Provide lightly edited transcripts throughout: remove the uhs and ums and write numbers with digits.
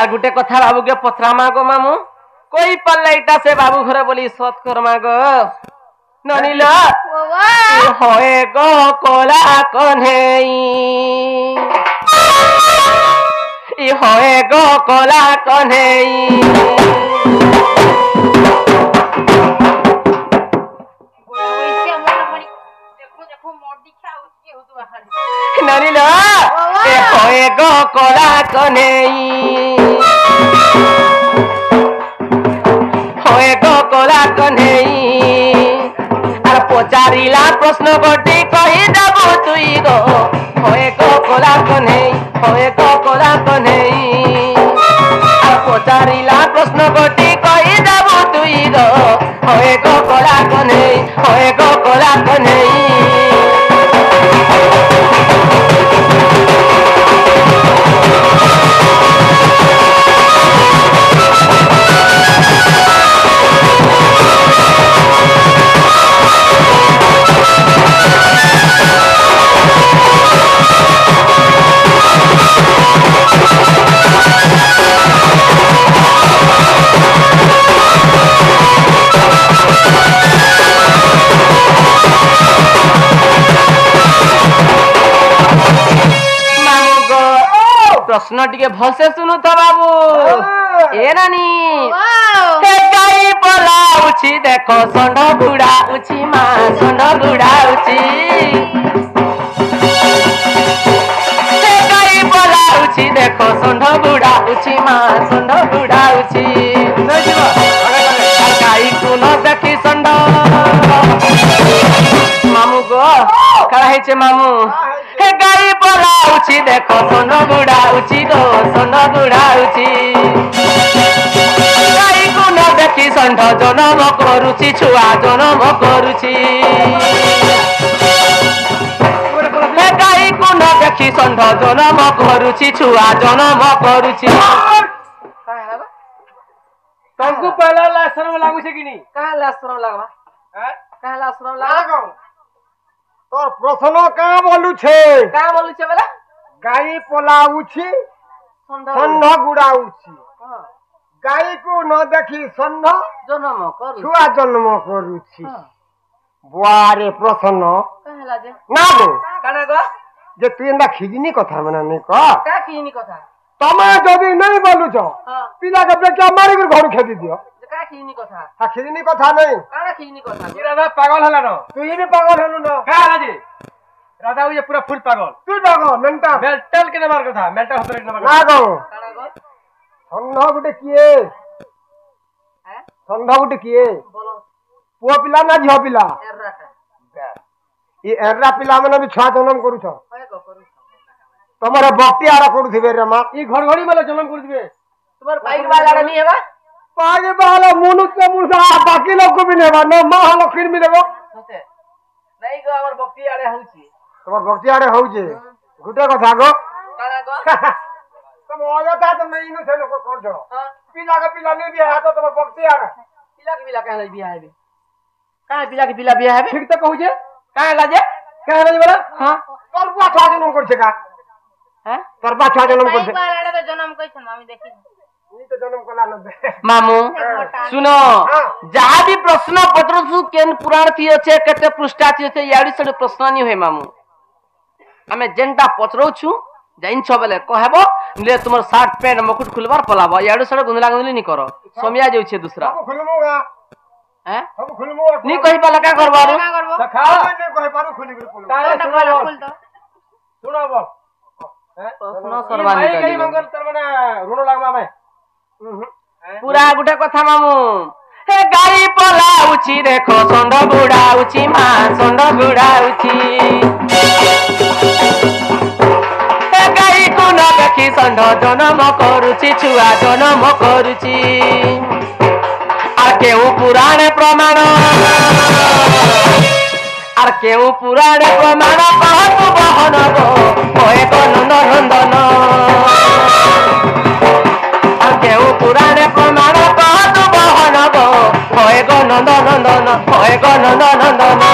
আর গোটে কথা বাবুকে পচরামা গো মামু কই পারলে এটা সে বাবু ঘরে বলি সৎ করমা গো ননিল হয়ে গো কলা কনেই ই হয়ে গো কলা কনেই ননিল হয়ে গো কলা কনেই হয়ে গো কলা কনেই আর পচারিলা প্রশ্ন গোটি কহি দেব তুই গো হয়ে গো কলা কনেই হয়ে গো কলা কনেই আর পচারিলা প্রশ্ন গোটি কহি দেব তুই গো হয়ে গো কলা কনেই হয়ে গো কলা কনেই प्रश्न टिके भलसे सुनु तो बाबू ए नानी हे गाई बोला उची देखो संड बुड़ा उची मां संड बुड़ा उची हे गाई बोला उची देखो संड बुड़ा उची मां संड बुड़ा उची गाई को न देखी संड मामू गो कड़ा है मामू हे गाई बोला उची देखो सोन बुड़ा उची गो सोन बुड़ा उची गाई को न देखी षंढ जन्म करुची छुआ जन्म करुची हे गाई को न देखी षंढ जन्म करुची छुआ जन्म करुची तुमको पहला लाशरम लागू छे कि नहीं कहां लाशरम लागबा हैं कहां लाशरम लागबा तोर प्रश्न का बोलू छे बोला गाई पलाउछि षंढ गुड़ाउछि गाई को न देखी षंढ जन्म करू छुआ जन्म करूछि बुआरे प्रश्न कहला जे ना गो काना गो जे तू एंदा खिजनी कथा माने नहीं क का खिजनी कथा तमे जदी नहीं बोलू छ पिला के बेटा मारी कर घर खेदी दियो का खिजनी कथा हा खिजनी कथा नहीं काना खिजनी कथा ये राधा पागल हला न तू ही भी पागल हलु न का राजी राधा ये पूरा फुल पागल तू पागल मेंटल के नंबर कथा मेंटल हतर के नंबर ना गो काना गो षंढ गुटे किए हैं षंढ गुटे किए बोलो पुआ पिला ना झियो पिला एर्रा ये एर्रा पिला माने भी छुआ जन्म करू छ होय गो करू तमरे भक्ति आरा करू थिबे रे मां ई घर घड़ी वाला जन्म करू थिबे तुम्हार बाइक वाला नहीं है बा पागे वाला मुनुत के मुसा बाकी लोग को भी नहीं बा न मां लखीर में देबो सते नहीं गो हमर भक्ति आड़े होउची तमर भक्ति आरे होउजे गुटे कथा गो काना गो तुम अयता तो नहीं नु छे को कर दो हां पिला के पिला नहीं बिया तो तमर भक्ति आरे पिला कहला बिया है काहे पिला के पिला बिया है ठीक तो कहू जे काहे लाजे काहे लाजे बड़ा हां तोर बुआ छुआ जन्म कर छे का हैं तोर बुआ छुआ जन्म कर छे बाइक वाला तो जन्म कैसन मामी देखी नी तो जन्म कला न दे मामू सुनो जहाँ भी प्रश्न पत्र सु केन पुराण थी अच्छे केते पृष्ठा थी अच्छे याडी सड प्रश्न नहीं होय मामू हमें जेंटा पचरो छु जाइन छ बेले कहबो ले तुमर शर्ट पैंट मकुट खुलबार पलाबो याडी सड गुंदला गुंदली नहीं करो समिया जाउ छे दूसरा हम खुलमुगा हैं हम खुलमु नी कहि पाला का करबारू का करबो देखा नहीं कहि पारू खुली कर पुल तो बोल खुल तो सुनो बोल हैं प्रश्न सरवानी भाई कहीं मंगल तर माने ऋण लागमा में पूरा गुटे कथा मामू हे गाई पलाउची देखो षंढ बुड़ाउची मां षंढ बुड़ाउची हे गाई को न देखी षंढ जन्म करुची छुआ जन्म करुची आर केउ पुराण प्रमाण आर केउ पुराण प्रमाण कहतु बहन गो होए गो नंदन केउ पुराण प्रमाण कहतु बहन गो होए गो नंदन होए गो नंदन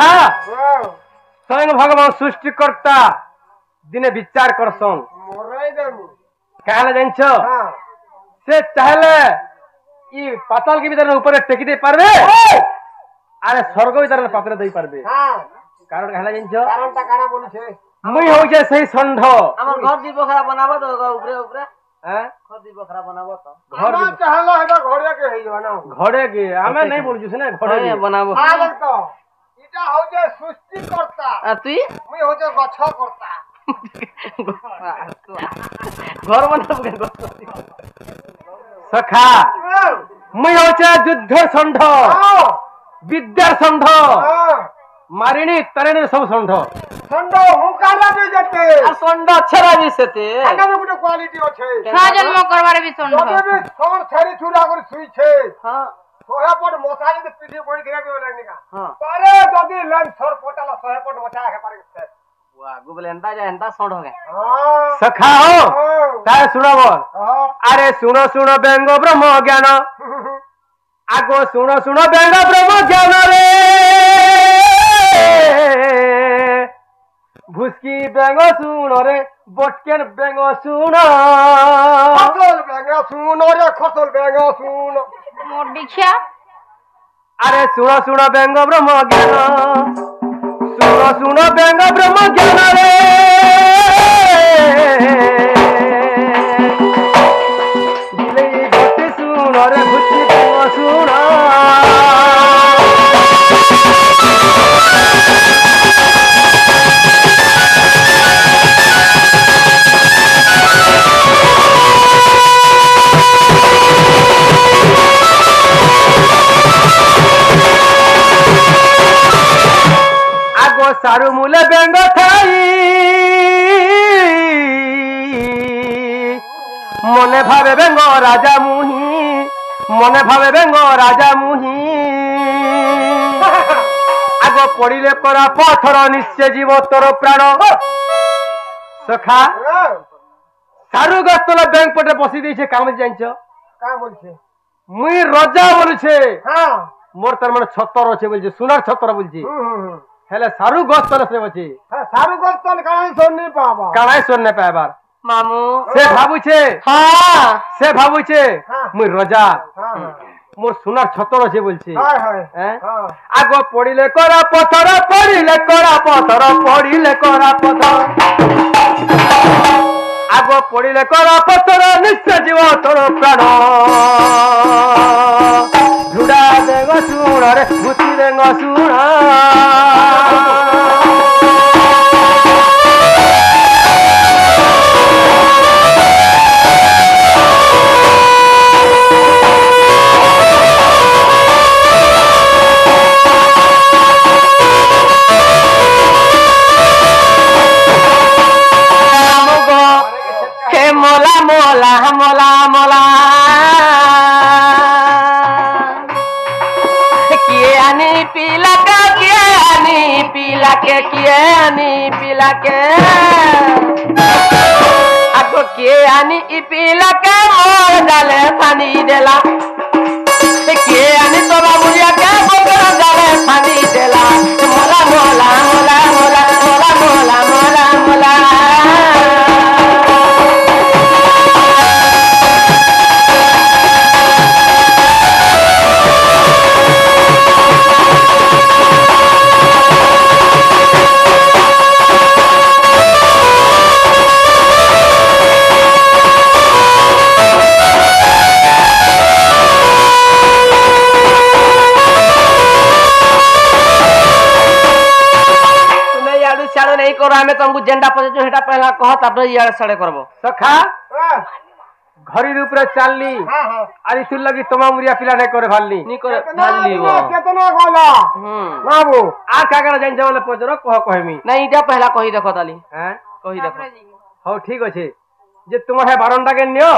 सखा स्वयं भगवान सृष्टिकर्ता दिने विचार करसन कहले जानछ से चाहले ई पाताल के भीतर ऊपर टेकी दे पारबे अरे स्वर्ग भीतर पात्र दे पारबे कारण कहले जानछ कारणटा काना बोली छे मुई हो जे सही षंढ हमर घर दी बखरा बनाबो तो ऊपरे ऊपरे हैं घर दी बखरा बनाबो तो घर चाहला हेबा घोड़े के हेइ ना घोड़े के हमें नहीं बोल जुस ना घोड़े के बनाबो हां तो इटा हो जे सृष्टि करता आ तू मुई हो जे गछ करता घर बनाबो के सखा मुई हो जे युद्ध षंढ विद्या षंढ मारिणी तरेणी सब षंढ षंढ हुकारा भी जते आ षंढ छरा भी सेते आगे में गुटे क्वालिटी अछि छह जन्म करबार भी सुन तबे भी सोर छरी छुरा कर सुई छे हां सोया पट मोसा जे पीठी पड़ी दिया के लगनी का हां पारे जदी लाइन सर पोटाला सोया पट मोचा के पारे छे वाह गुबले एंता जा एंता षंढ हो गए हां सखा हो तारे सुनो बोल हां अरे सुनो सुनो बेंगो ब्रह्म ज्ञान आगो सुनो सुनो बेंगो ब्रह्म ज्ञान रे भुसकी बेंगो सुनो रे बटकेन बेंगो सुनो खसल बेंगा सुनो रे खसल बेंगा सुनो मोर दीक्षा अरे सुनो सुनो बेंगो ब्रह्म ज्ञान सुनो सुनो बेंगो ब्रह्म ज्ञान रे दिले घोटे सुनो रे भुसकी बेंगो सुनो सारू मूले बेंग थाई मने भावे बेंग राजा मुही मने भावे बेंग राजा मुही आगो पड़िले परा पथर निश्चय जीव तोर प्राण सखा सारू गस्तल बैंक पटे बसी देछे काम जानछ का बोलछे मुई रजा बोलछे हां मोर तर मन छतर छे बोलछे सुनार छतर बोलछे हेले सारू गस्तल से बची हां सारू गस्तल काई सोन नहीं पाबा काई सोन नहीं पाबार मामू से भाबू छे हां से भाबू छे मुई रजा हां मोर सुनार छतर छे बोलछे हाय हाय हैं हां आगो पड़िले करा पत्थर पड़िले करा पत्थर पड़िले करा पत्थर आगो पड़िले करा पत्थर निश्चय जीव तोर प्राण झुड़ा देग सुण रे भूति देग सुण मोला मोला मोला मोला किए आनी पीला के किए आनी पीला के किए आनी पीला के आगो किए आनी ई पीला के मोर डाले पानी देला किए आनी तो बाबूया के बोकर डाले पानी देला मोला मोला मोला मोला मोला मोला मोला मोला नहीं करो हमें तुमको जेंडा पजे हेटा पहला कह तापर यार सड़े करबो सखा घरी ऊपर चालली हां हां अरे तू लगी तमाम मुरिया पिला नहीं करे भालली नहीं करे भालली वो केतना गोला बाबू आ का कर जाइन जवले पजरो कह कहमी नहीं इटा पहला कहि देखो ताली हैं कहि देखो हो ठीक अछि जे तुम है बारंडा के नियो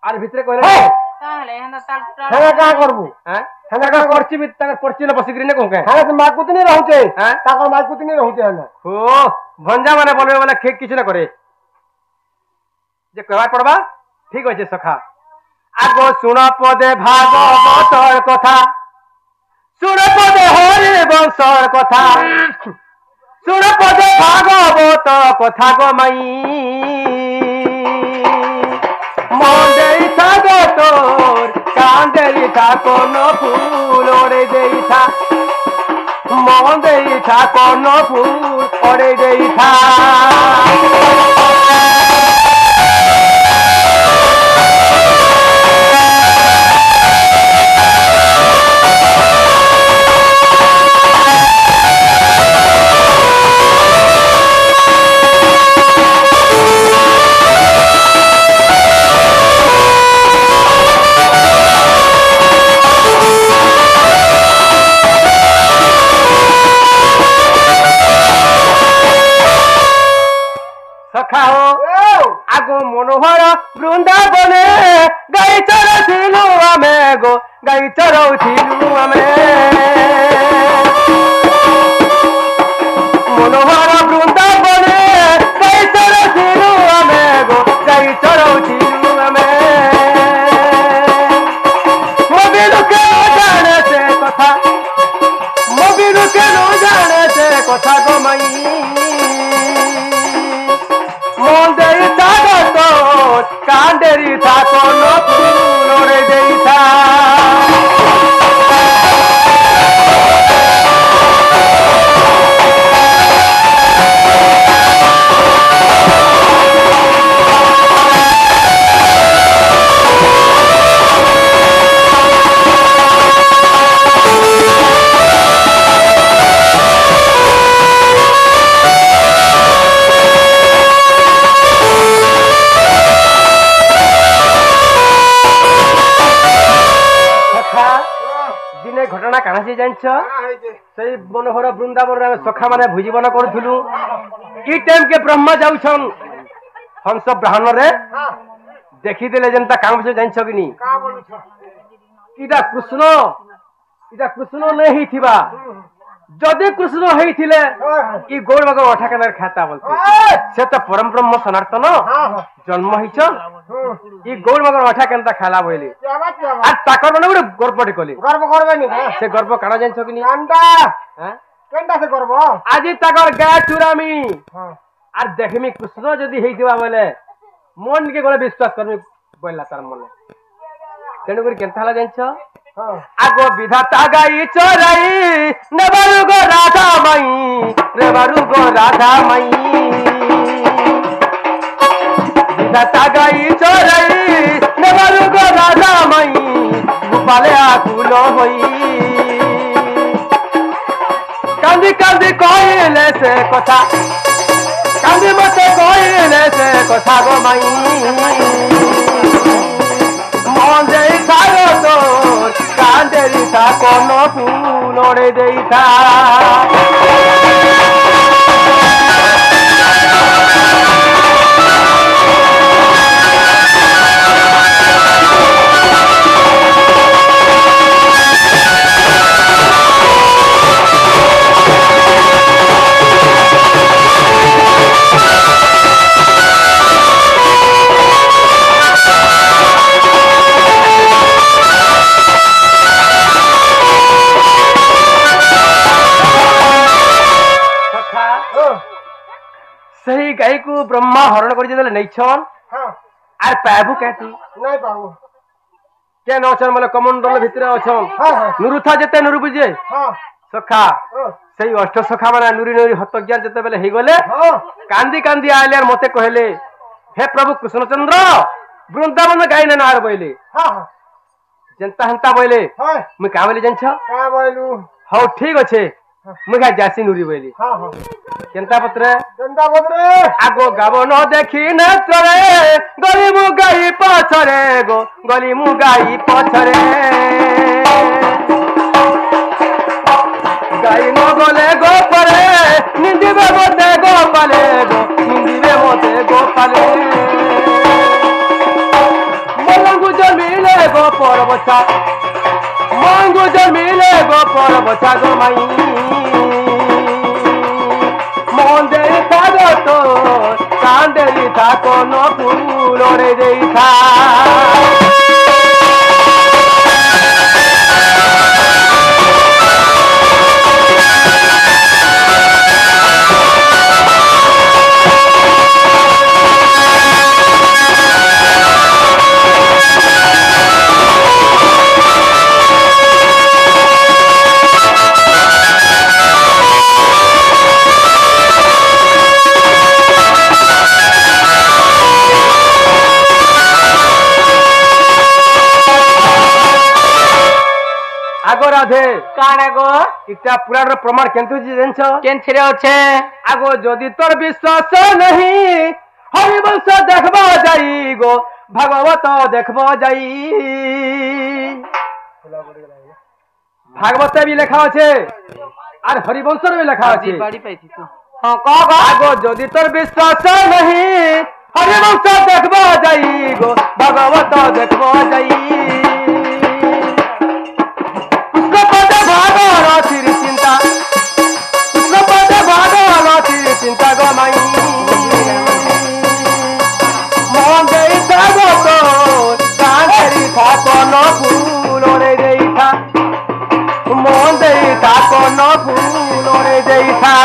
आर भितरे कहले ताले हंदा ताल हेना का करबू हैं हेना का करछि बि तकर परछि न बसिकरी ने कहके हेना त माकुतनी रहउते हैं ताकर माकुतनी रहउते हेना ओ भंजा माने बोलबे वाला खेक किछ न करे जे कहवा पड़बा ठीक अछि सखा आगो सुन पदे भागवतर कथा सुन पदे हरि कंसर कथा सुन पद भागवत कथा गो माई मन देई था गो तोर कांदेरी था कोन फूल ओरे देई था मन देई था कोन फूल ओरे देई था आगो मनोहर वृंदावने गाई चरथिलु आमे गो गाई चरथिलु आमे मनोहर वृंदावने गाई चरथिलु आमे गो गाई चरथिलु आमे मोबिलु के जाने से कथा मोबिलु के जाने से कथा गो माई कांडेरी था कोन फूल ओरे देई था घटना काना से जान से मनोहर वृंदावन सखा माने भोजीवन करूँ ई टाइम के ब्रह्मा जाऊन हंस ब्राह्मण रे देखीदे जनता काम से जान कि कृष्ण नहीं थिबा जदि कृष्ण होइथिले ई गौर बागर अठा केनार खाता बोलते से तो परम ब्रह्म सनातन जन्म हिच ई गौर बागर अठा केनता खाला बोले आ ताकर माने गोटे गर्वटे कले गर्व करबेनी से गर्व काना जान कि अंडा हैं केनता से गर्व आज ताकर गा चुरामी आर देखमी कृष्ण जदि हेइथिबा बोले मन के गोले विश्वास करमी बोलला तार मन तेनु कर केनता ला जान आगो विधाता गाई चोराई नेबारु गो राधा माई रेबारु गो राधा माई विधाता गाई चोराई नेबारु गो राधा माई गोपाले आकुल होई कांदी कांदी कहले से कथा कांदी मते कहले से कथा गो माई मन देई थारो तोर कांदेरी था कोन फूल ओरे देई था सही गाई को ब्रह्मा हरण कर देले नै छन आर पाबू कहती नै पाबू के न छन मतलब कमंडल भितर अछन नुरुथा जते नुरु बुझे सखा सही अष्ट सखा माने नुरी नुरी हत ज्ञान जते बेले हे गले कांदी कांदी आले मते कहले हे प्रभु कृष्णचंद्र वृंदावन गाई न नार बोले जनता हंता बोले मैं का बोले जन छ का बोलू हो ठीक अछि मुगा जासी नुरी बोली केनता पत्र आगो गाबो न देखी न चले गली मुगाई पछरे गो गली मुगाई पछरे गाई न गले गो परे निंदिबे मोते गो पाले गो निंदिबे मोते गो पाले मलंगु जमीले गो परबछा मंगु जमीले गो परबछा गो माई मंदे थारो तो कांदेरी था कोन फूल ओरे देई था बोधे काणे गो इटा पुराण प्रमाण केंतु जी जानछ केनथिरे अछे आगो जदि तोर विश्वास नहीं हरिवंश देखबो जाई गो भागवत देखबो जाई भागवत भी लेखा আছে আর হরিবংশ भी लेखा আছে बाड़ी पाइथि तू हां कह गो आगो जदि तोर विश्वास नहीं हरिवंश देखबो जाई गो भागवत देखबो जाई कृष्ण पद भागवत चिंता कृष्ण पद भागवत चिंता गो माई मन देई थागो तो कांगरी थापन फूल रे देई था मन देई थापन फूल रे देई था